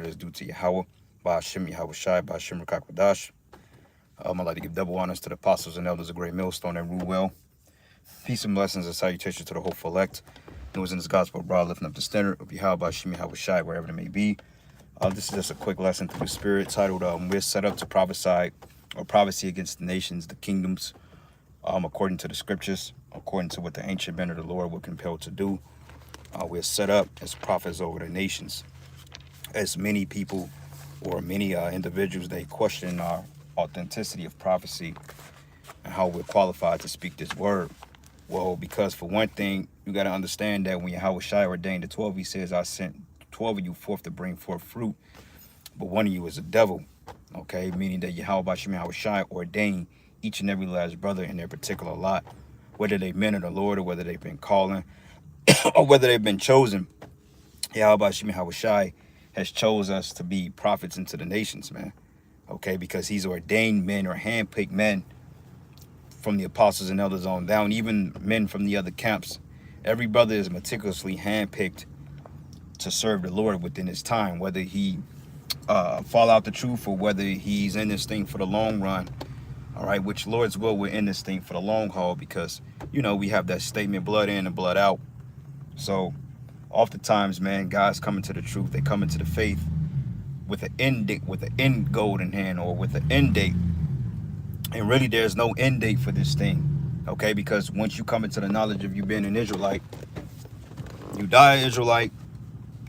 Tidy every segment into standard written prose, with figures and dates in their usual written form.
honor that's due to Yahweh, by Hashem Yahweh Shai, by Hashem Rakakwadash. I'd like to give double honors to the apostles and elders of Great Millstone that rule well. Peace and blessings and salutations to the hopeful elect. Who is in this gospel abroad, lifting up the standard of Yahweh, by Hashem Yahweh Shai, wherever it may be. This is just a quick lesson through the Spirit titled, We're Set Up to Prophesy or Prophecy Against the Nations, the Kingdoms, according to the Scriptures, according to what the ancient men of the Lord were compelled to do. We're set up as prophets over the nations. As many people or many individuals, they question our authenticity of prophecy and how we're qualified to speak this word. Well, because for one thing, you got to understand that when Yahweh Shai ordained the 12, he says, I sent 12 of you forth to bring forth fruit, but one of you is a devil. Okay, meaning that Yahweh Shai ordained each and every last brother in their particular lot, whether they've men of the Lord or whether they've been calling or whether they've been chosen. Yahweh Shai has chose us to be prophets into the nations, man. Okay, because he's ordained men or handpicked men from the apostles and elders on down, even men from the other camps. Every brother is meticulously handpicked to serve the Lord within his time, whether he fall out the truth or whether he's in this thing for the long run. All right, which Lord's will, we're in this thing for the long haul because, you know, we have that statement, blood in and blood out. So oftentimes, man, guys come into the truth, they come into the faith with an end date, with an end goal in hand, or with an end date. And really, there's no end date for this thing, okay? Because once you come into the knowledge of you being an Israelite, you die an Israelite,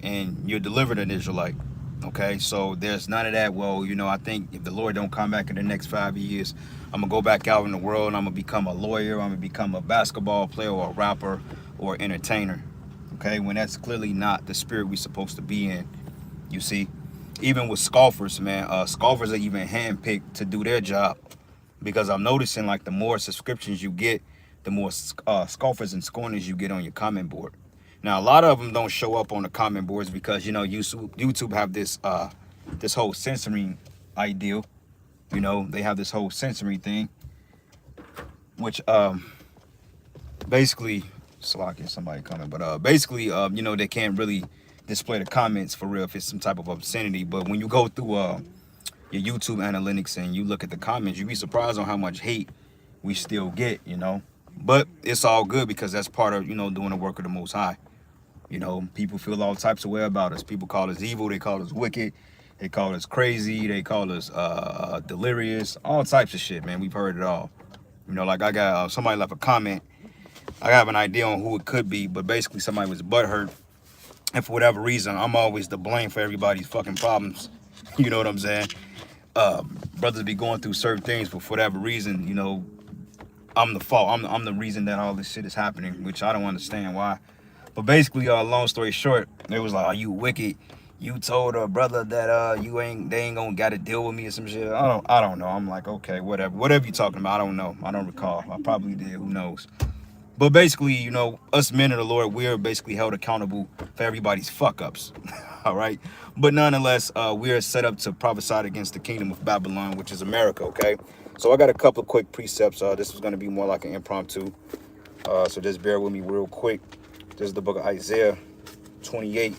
and you're delivered an Israelite, okay? So there's none of that, well, you know, I think if the Lord don't come back in the next 5 years, I'm going to go back out in the world, and I'm going to become a lawyer, I'm going to become a basketball player or a rapper or entertainer, okay? When that's clearly not the spirit we're supposed to be in, you see? Even with scoffers, man, scoffers are even handpicked to do their job. Because I'm noticing, like, the more subscriptions you get, the more scoffers and scorners you get on your comment board. Now, a lot of them don't show up on the comment boards because, you know, YouTube have this this whole censoring ideal. You know, they have this whole censoring thing, which basically, Slocky, somebody coming, but basically, you know, they can't really display the comments for real if it's some type of obscenity. But when you go through your YouTube analytics and you look at the comments, you'd be surprised on how much hate we still get, you know. But it's all good because that's part of, you know, doing the work of the Most High. You know, people feel all types of way about us. People call us evil, they call us wicked, they call us crazy, they call us delirious, all types of shit, man. We've heard it all. You know, like I got somebody left a comment. I have an idea on who it could be, but basically somebody was butthurt. And for whatever reason, I'm always the blame for everybody's fucking problems. You know what I'm saying? Brothers be going through certain things, but for whatever reason, you know, I'm the fault. I'm the reason that all this shit is happening, which I don't understand why. But basically, long story short, it was like, "Are you wicked? You told a brother that they ain't gonna gotta deal with me or some shit." I don't know. I'm like, okay, whatever you talking about. I don't know. I don't recall. I probably did. Who knows? But basically, you know, us men of the Lord, we're basically held accountable for everybody's fuck ups. All right. But nonetheless, we are set up to prophesy against the kingdom of Babylon, which is America. OK, so I got a couple of quick precepts. This is going to be more like an impromptu. So just bear with me real quick. This is the book of Isaiah 28.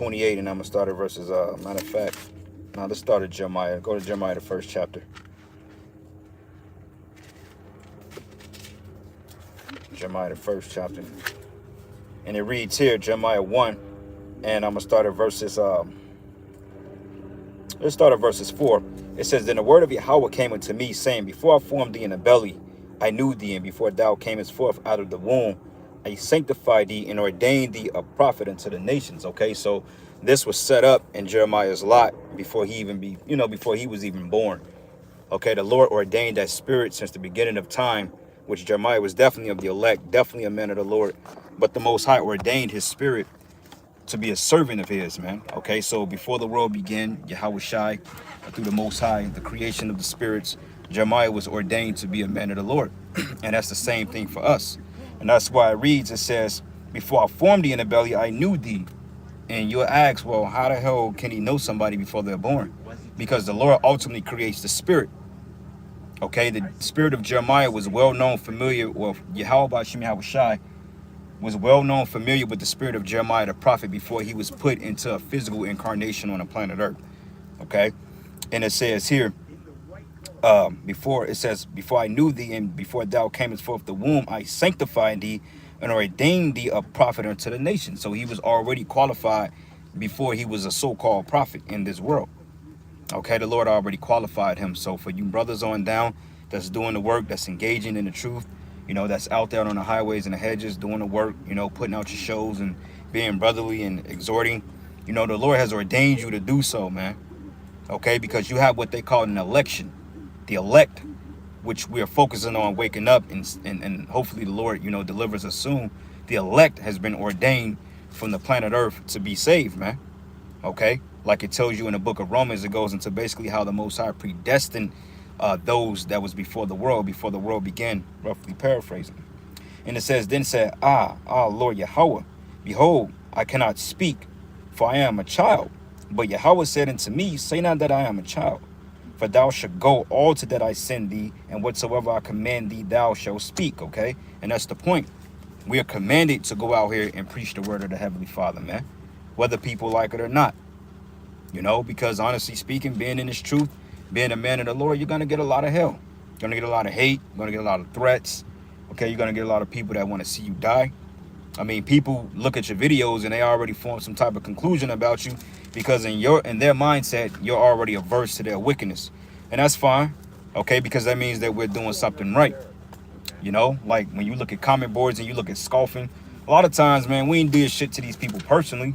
And I'm going to start at verses. Matter of fact, now let's start at Jeremiah. Go to Jeremiah, the first chapter. Jeremiah, the first chapter. And it reads here, Jeremiah 1, and I'm going to start at verses, let's start at verses 4. It says, Then the word of Yahweh came unto me, saying, Before I formed thee in the belly, I knew thee, and before thou camest forth out of the womb, I sanctified thee and ordained thee a prophet unto the nations. Okay, so this was set up in Jeremiah's lot before he before he was even born. Okay, the Lord ordained that spirit since the beginning of time, which Jeremiah was definitely of the elect, definitely a man of the Lord. But the Most High ordained his spirit to be a servant of his, man. Okay, so before the world began, Yahweh Shai, through the Most High, the creation of the spirits, Jeremiah was ordained to be a man of the Lord. And that's the same thing for us. And that's why it reads, it says, Before I formed thee in the belly, I knew thee. And you'll ask, well, how the hell can he know somebody before they're born? Because the Lord ultimately creates the spirit. Okay, the spirit of Jeremiah was well known, familiar with Yahweh Shai, was well known, familiar with the spirit of Jeremiah the prophet before he was put into a physical incarnation on the planet Earth. Okay, and it says here, before I knew thee, and before thou camest forth the womb, I sanctified thee and ordained thee a prophet unto the nation. So he was already qualified before he was a so-called prophet in this world. Okay, the Lord already qualified him. So for you brothers on down that's doing the work, that's engaging in the truth, you know, that's out there on the highways and the hedges doing the work, you know, putting out your shows and being brotherly and exhorting, you know, the Lord has ordained you to do so, man. Okay, because you have what they call an election, the elect, which we are focusing on waking up, and hopefully the Lord, you know, delivers us soon. The elect has been ordained from the planet Earth to be saved, man. Okay, like it tells you in the book of Romans, it goes into basically how the Most High predestined those that was before the world began, roughly paraphrasing. And it says, then said, Lord Yahweh, behold, I cannot speak, for I am a child. But Yahweh said unto me, say not that I am a child, for thou shalt go all to that I send thee, and whatsoever I command thee, thou shalt speak. Okay, and that's the point. We are commanded to go out here and preach the word of the Heavenly Father, man, whether people like it or not. You know, because honestly speaking, being in this truth, being a man of the Lord, you're going to get a lot of hell. You're going to get a lot of hate. You're going to get a lot of threats. Okay, you're going to get a lot of people that want to see you die. I mean, people look at your videos and they already form some type of conclusion about you because in their mindset, you're already averse to their wickedness. And that's fine, okay, because that means that we're doing something right. You know, like when you look at comment boards and you look at scoffing, a lot of times, man, we ain't did shit to these people personally,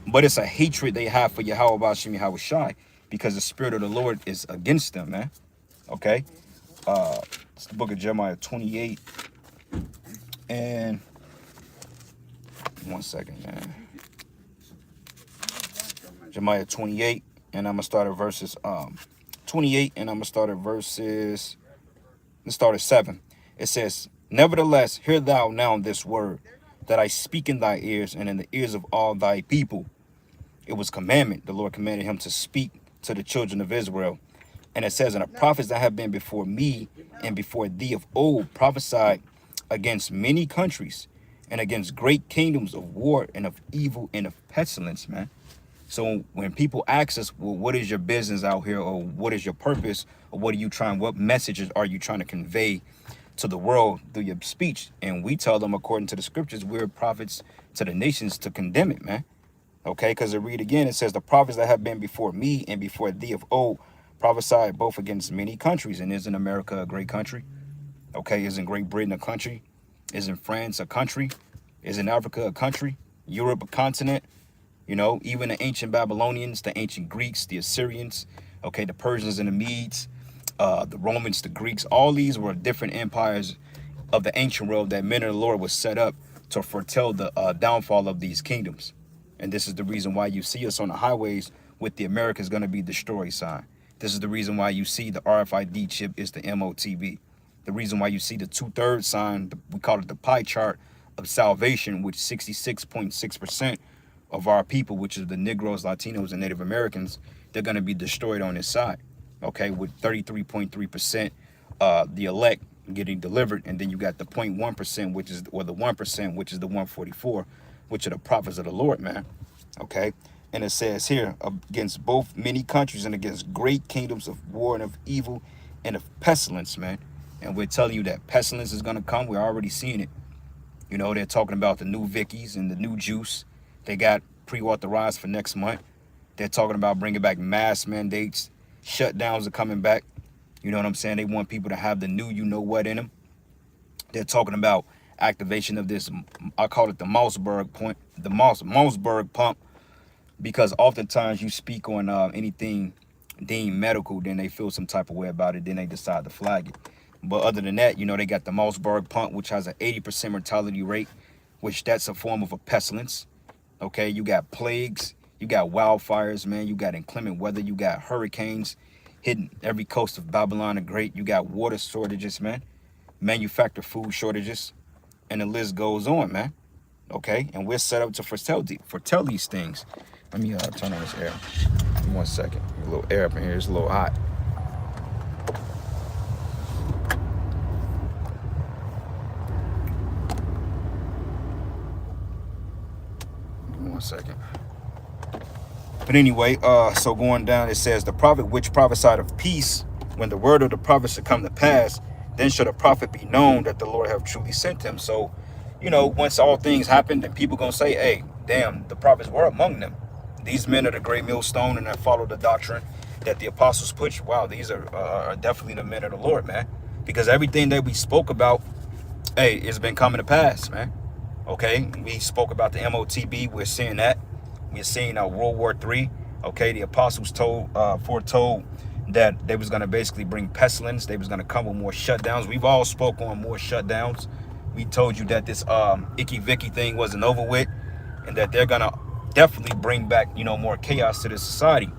but it's a hatred they have for Yahweh Bashim Yahweh Shai because the spirit of the Lord is against them, man. Okay, it's the book of Jeremiah 28, and one second, man. Jeremiah 28, and I'm gonna start at verses 28, and I'm gonna start at verses. Let's start at 7. It says, nevertheless, hear thou now this word that I speak in thy ears and in the ears of all thy people. It was commandment. The Lord commanded him to speak to the children of Israel. And it says, and the prophets that have been before me and before thee of old prophesied against many countries and against great kingdoms of war and of evil and of pestilence, man. So when people ask us, well, what is your business out here, or what is your purpose, or what messages are you trying to convey to the world through your speech? And we tell them, according to the scriptures, we're prophets to the nations to condemn it, man. Okay, because I read again, it says, the prophets that have been before me and before thee of old prophesied both against many countries. And isn't America a great country? Okay, isn't Great Britain a country? Isn't France a country? Isn't Africa a country? Europe a continent? You know, even the ancient Babylonians, the ancient Greeks, the Assyrians, okay, the Persians and the Medes, the Romans, the Greeks, all these were different empires of the ancient world that men of the Lord was set up to foretell the downfall of these kingdoms. And this is the reason why you see us on the highways with the America's going to be destroyed sign. This is the reason why you see the RFID chip is the MOTV. The reason why you see the 2/3 sign, we call it the pie chart of salvation, which 66.6% of our people, which is the Negroes, Latinos, and Native Americans, they're going to be destroyed on this side. Okay, with 33.3% the elect getting delivered, and then you got the 0.1%, which is, or the 1%, which is the 144, which are the prophets of the Lord, man. Okay, and it says here, against both many countries and against great kingdoms of war and of evil and of pestilence, man. And we're telling you that pestilence is going to come. We're already seeing it. You know, they're talking about the new Vickies and the new juice. They got pre-authorized for next month. They're talking about bringing back mask mandates. Shutdowns are coming back. You know what I'm saying? They want people to have the new you-know-what in them. They're talking about activation of this, I call it the Mossberg point, the Mossberg pump, because oftentimes you speak on anything deemed medical, then they feel some type of way about it, then they decide to flag it. But other than that, you know, they got the Mossberg pump, which has an 80% mortality rate, which that's a form of a pestilence. Okay, you got plagues, you got wildfires, man, you got inclement weather, you got hurricanes hitting every coast of Babylon the Great, you got water shortages, man, manufactured food shortages, and the list goes on, man. Okay, and we're set up to foretell these things. Let me turn on this air. Give me 1 second. A little air up in here. It's a little hot. second. But anyway, so going down, it says, the prophet which prophesied of peace, when the word of the prophet should come to pass, then shall the prophet be known that the Lord have truly sent him. So, you know, once all things happen, then people gonna say, hey, damn, the prophets were among them. These men are the great millstone and that follow the doctrine that the apostles push. Wow, these are definitely the men of the Lord, man. Because everything that we spoke about, hey, it's been coming to pass, man. Okay, we spoke about the MOTB. We're seeing that. We're seeing World War III. Okay, the apostles foretold that they was going to basically bring pestilence. They was going to come with more shutdowns. We've all spoke on more shutdowns. We told you that this Icky Vicky thing wasn't over with, and that they're going to definitely bring back, you know, more chaos to this society.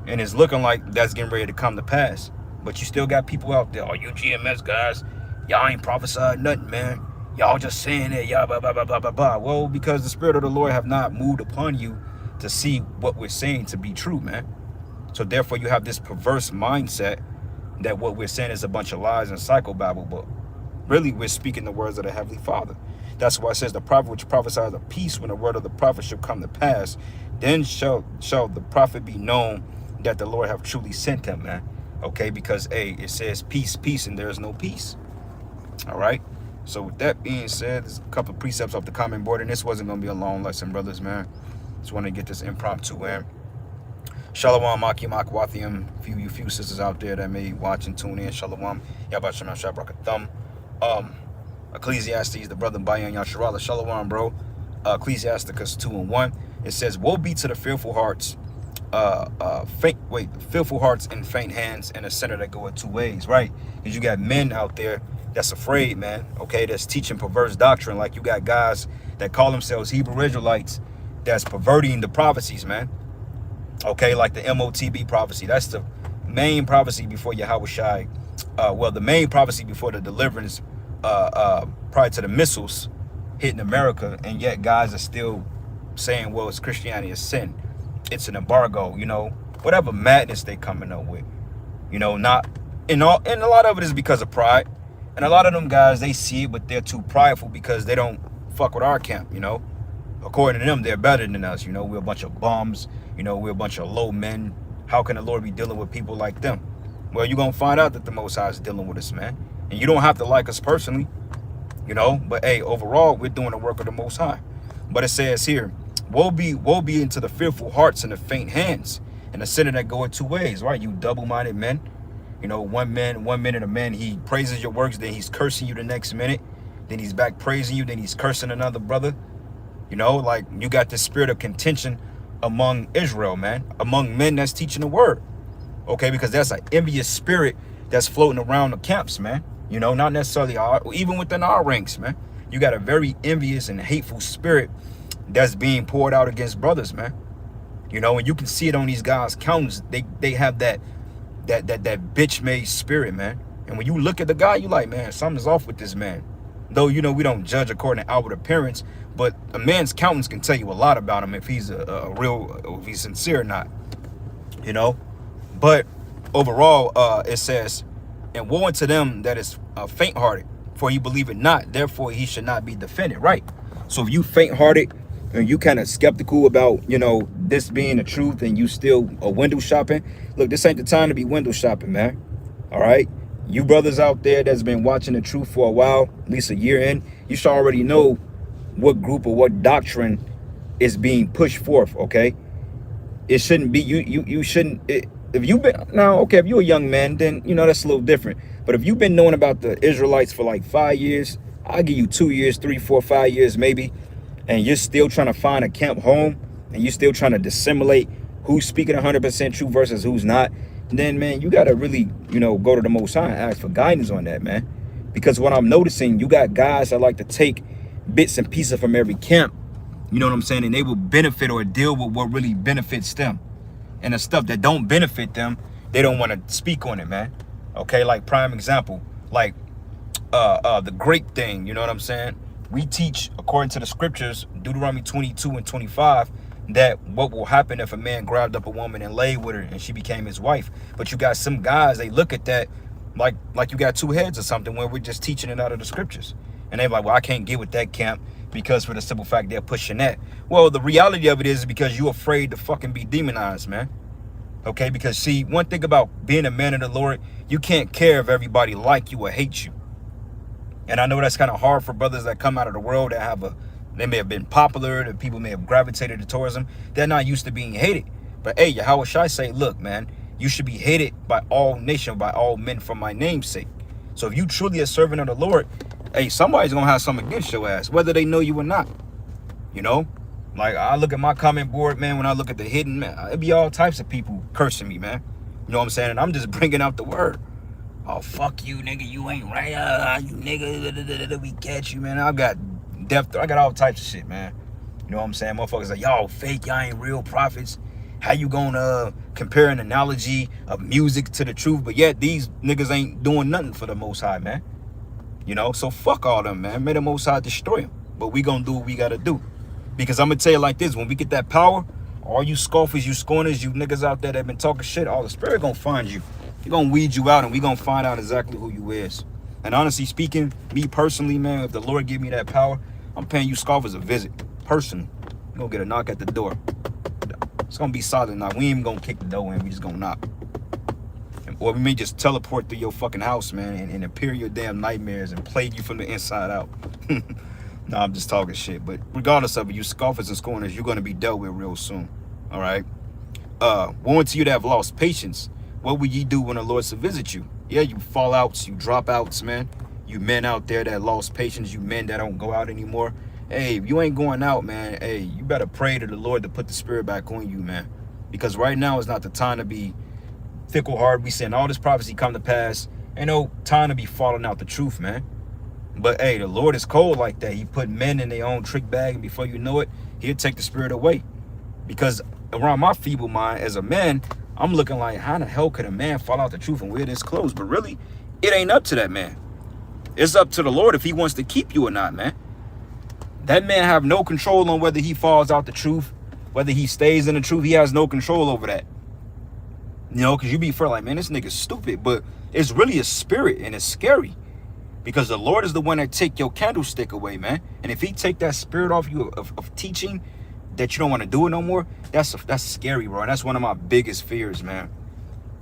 And it's looking like that's getting ready to come to pass. But you still got people out there, oh, you GMS guys, y'all ain't prophesied nothing, man. Y'all just saying that, y'all blah, blah, blah, blah, blah, blah. Well, because the Spirit of the Lord have not moved upon you to see what we're saying to be true, man. So therefore you have this perverse mindset that what we're saying is a bunch of lies and psychobabble, but really we're speaking the words of the Heavenly Father. That's why it says the prophet which prophesies of peace, when the word of the prophet shall come to pass, then shall the prophet be known that the Lord have truly sent him, man. Okay, because it says peace, peace, and there is no peace. All right. So with that being said, there's a couple of precepts off the comment board, and this wasn't gonna be a long lesson, brothers, man. Just want to get this impromptu in. Shalom, Maki Makwathium, you few sisters out there that may watch and tune in. Shalom, Yabashim Shabrak Thumb. Ecclesiastes, the brother Bayan Yasharala. Shalom, bro. Ecclesiasticus 2:1. It says, woe be to the fearful hearts, fearful hearts and faint hands, and a sinner that goeth two ways, right? Because you got men out there that's afraid, man, okay, that's teaching perverse doctrine. Like you got guys that call themselves Hebrew Israelites that's perverting the prophecies, man. Okay, like the MOTB prophecy. That's the main prophecy before Yahweh Shai. Well, the main prophecy before the deliverance prior to the missiles hitting America. And yet guys are still saying, well, it's Christianity, is sin. It's an embargo, you know, whatever madness they coming up with. You know, not, and a lot of it is because of pride. And a lot of them guys, they see it, but they're too prideful because they don't fuck with our camp, you know. According to them, they're better than us. You know, we're a bunch of bums. You know, we're a bunch of low men. How can the Lord be dealing with people like them? Well, you're going to find out that the Most High is dealing with us, man. And you don't have to like us personally, you know. But, hey, overall, we're doing the work of the Most High. But it says here, woe be into the fearful hearts and the faint hands, and the sinner that goeth two ways, right? You double-minded men. You know, one minute a man, he praises your works, then he's cursing you the next minute. Then he's back praising you, then he's cursing another brother. You know, like you got this spirit of contention among Israel, man, among men that's teaching the word. Okay, because that's an envious spirit that's floating around the camps, man. You know, not necessarily even within our ranks, man. You got a very envious and hateful spirit that's being poured out against brothers, man. You know, and you can see it on these guys' countenance. They have that bitch made spirit, man. And when you look at the guy, you like, man, something's off with this man. Though, you know, we don't judge according to outward appearance, but a man's countenance can tell you a lot about him if he's a real, if he's sincere or not, you know. But overall, it says, and woe unto them that is faint-hearted, for he believeth not, therefore he should not be defended, right? So if you faint-hearted and you kind of skeptical about, you know, this being the truth, and you still window shopping, look, this ain't the time to be window shopping, man. All right, you brothers out there that's been watching the truth for a while, at least a year in, you should already know what group or what doctrine is being pushed forth. Okay, it shouldn't be you shouldn't, if you've been, now, okay, if you're a young man, then, you know, that's a little different. But if you've been knowing about the Israelites for like 5 years, I'll give you 2 years, 3, 4, 5 years maybe, and you're still trying to find a camp home, and you're still trying to dissimulate who's speaking 100% true versus who's not, then, man, you got to really, you know, go to the Most High and ask for guidance on that, man. Because what I'm noticing, you got guys that like to take bits and pieces from every camp, you know what I'm saying, and they will benefit or deal with what really benefits them. And the stuff that don't benefit them, they don't want to speak on it, man. Okay, like prime example, like the grape thing, you know what I'm saying? We teach, according to the scriptures, Deuteronomy 22 and 25, that what will happen if a man grabbed up a woman and laid with her and she became his wife. But you got some guys, they look at that like you got two heads or something, where we're just teaching it out of the scriptures. And they're like, well, I can't get with that camp because for the simple fact they're pushing that. Well, the reality of it is because you're afraid to fucking be demonized, man. Okay, because see, one thing about being a man of the Lord, you can't care if everybody like you or hate you. And I know that's kind of hard for brothers that come out of the world that they may have been popular, that people may have gravitated towards them. They're not used to being hated. But hey, Yahweh Shai say, look, man, you should be hated by all nations, by all men for my name's sake. So if you truly a servant of the Lord, hey, somebody's going to have something against your ass, whether they know you or not. You know? Like, I look at my comment board, man, when I look at the hidden, man, it be all types of people cursing me, man. You know what I'm saying? And I'm just bringing out the word. Oh, fuck you, nigga. You ain't right. You nigga. We catch you, man. I got all types of shit, man. You know what I'm saying? Motherfuckers like, y'all fake. Y'all ain't real prophets. How you gonna compare an analogy of music to the truth? But yet these niggas ain't doing nothing for the Most High, man. You know? So fuck all them, man. May the Most High destroy them. But we gonna do what we gotta do. Because I'm gonna tell you like this. When we get that power, all you scoffers, you scorners, you niggas out there that been talking shit, all the Spirit gonna find you. He gonna weed you out, and we gonna find out exactly who you is. And honestly speaking, me personally, man, if the Lord give me that power, I'm paying you scoffers a visit. Personally. You're gonna get a knock at the door. It's gonna be solid now. We ain't even gonna kick the door in, we just gonna knock. Or we may just teleport through your fucking house, man, and appear your damn nightmares and plague you from the inside out. No, I'm just talking shit. But regardless of it, you scoffers and scorners, you're gonna be dealt with real soon. All right. Woe unto you that have lost patience. What will ye do when the Lord shall visit you? Yeah, you fallouts, you dropouts, man. You men out there that lost patience, you men that don't go out anymore. Hey, if you ain't going out, man, hey, you better pray to the Lord to put the Spirit back on you, man. Because right now is not the time to be fickle-hearted. We saying all this prophecy come to pass. Ain't no time to be falling out the truth, man. But hey, the Lord is cold like that. He put men in their own trick bag, and before you know it, he'll take the Spirit away. Because around my feeble mind as a man, I'm looking like, how the hell could a man fall out the truth and wear this clothes? But really, it ain't up to that man. It's up to the Lord if he wants to keep you or not, man. That man have no control on whether he falls out the truth, whether he stays in the truth. He has no control over that. You know, because you be feeling like, man, this nigga's stupid. But it's really a spirit, and it's scary. Because the Lord is the one that take your candlestick away, man. And if he take that spirit off you of teaching, that you don't want to do it no more, that's scary, bro. And that's one of my biggest fears, man.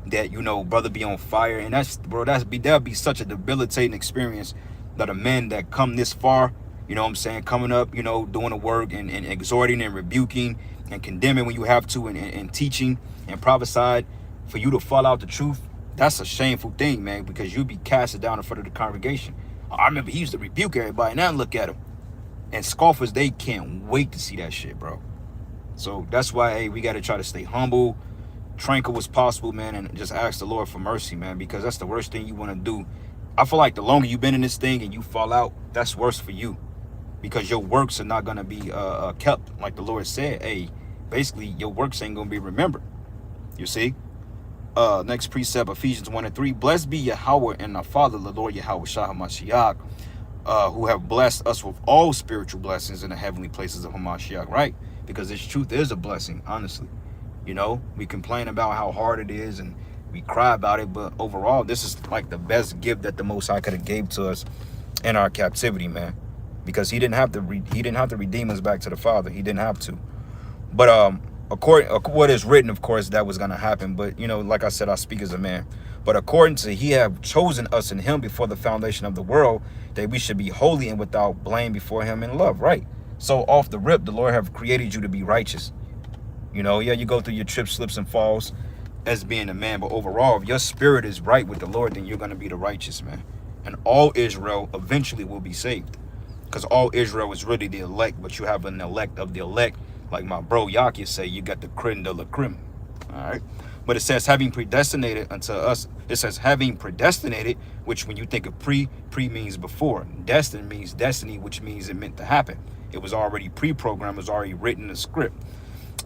That, you know, brother be on fire. And that's, bro, that'll be such a debilitating experience that a man that come this far, you know what I'm saying, coming up, you know, doing the work and exhorting and rebuking and condemning when you have to and teaching and prophesied, for you to fall out the truth, that's a shameful thing, man, because you'll be casted down in front of the congregation. I remember he used to rebuke everybody. Now look at him. And scoffers, they can't wait to see that shit, bro. So that's why, hey, we got to try to stay humble, tranquil as possible, man, and just ask the Lord for mercy, man, because that's the worst thing you want to do. I feel like the longer you've been in this thing and you fall out, that's worse for you, because your works are not going to be kept. Like the Lord said, hey, basically your works ain't going to be remembered. You see? Next precept, Ephesians 1:3. Blessed be Yahweh and our Father, the Lord Yahweh Shah HaMashiach, who have blessed us with all spiritual blessings in the heavenly places of Hamashiach, right? Because this truth is a blessing, honestly. You know, we complain about how hard it is and we cry about it, but overall, this is like the best gift that the Most High could have gave to us in our captivity, man. Because he didn't have to redeem us back to the Father. He didn't have to. But according what is written, of course, that was gonna happen. But you know, like I said, I speak as a man. But according to he have chosen us in him before the foundation of the world, that we should be holy and without blame before him in love, right? So off the rip, the Lord have created you to be righteous. You know, yeah, you go through your trips, slips, and falls as being a man, but overall, if your spirit is right with the Lord, then you're gonna be the righteous man. And all Israel eventually will be saved. Because all Israel is really the elect, but you have an elect of the elect. Like my bro Yaki say, you got the creme de la creme. All right. But it says having predestinated unto us. It says having predestinated, which when you think of pre means before. Destined means destiny, which means it meant to happen. It was already pre-programmed, it was already written in the script.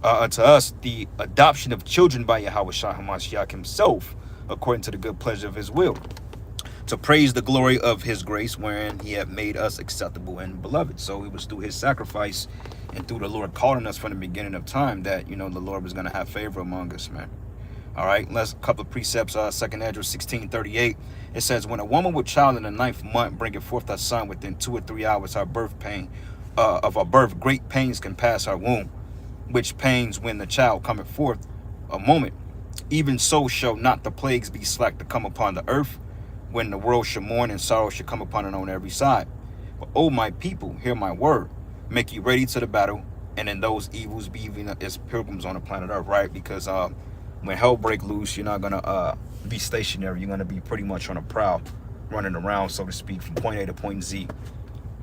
Unto us, the adoption of children by Yahweh Shah HaMashiach himself, according to the good pleasure of his will, to praise the glory of his grace, wherein he had made us acceptable and beloved. So it was through his sacrifice and through the Lord calling us from the beginning of time that, you know, the Lord was going to have favor among us, man. All right, let's a couple of precepts. 2nd Ezra 16:38. It says, when a woman with child in the 9th month bringeth forth her son within 2 or 3 hours her birth pain, of a birth, great pains can pass her womb, which pains when the child cometh forth a moment. Even so shall not the plagues be slack to come upon the earth, when the world shall mourn and sorrow shall come upon it on every side. But O my people, hear my word, make you ready to the battle, and in those evils be even as pilgrims on the planet earth, right? Because when hell break loose, you're not gonna be stationary. You're gonna be pretty much on a prowl, running around, so to speak, from point A to point Z.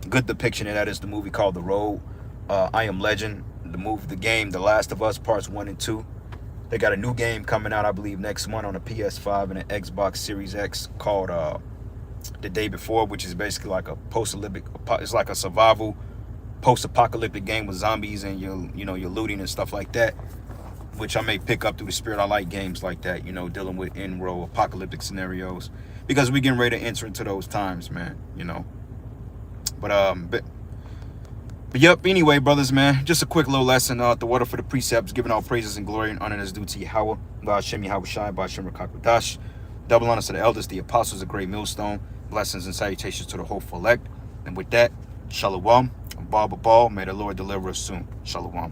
Good depiction of that is the movie called The Road. I Am Legend, the game, The Last of Us Parts 1 and 2. They got a new game coming out, I believe, next month on the PS5 and the Xbox Series X called The Day Before, which is basically like a post-apocalyptic, it's like a survival post-apocalyptic game with zombies and you're looting and stuff like that, which I may pick up through the spirit. I like games like that, dealing with in-world apocalyptic scenarios, because we getting ready to enter into those times, man, But yep, anyway, brothers, man, just a quick little lesson. The water for the precepts, giving all praises and glory and honor that's due to Yahweh, Ba'ashem Yahweh Shai, Ba'ashem Rakakwadash. Double honors to the elders, the apostles, the great millstone. Blessings and salutations to the hopeful elect. And with that, shalom, ball, may the Lord deliver us soon. Shalom.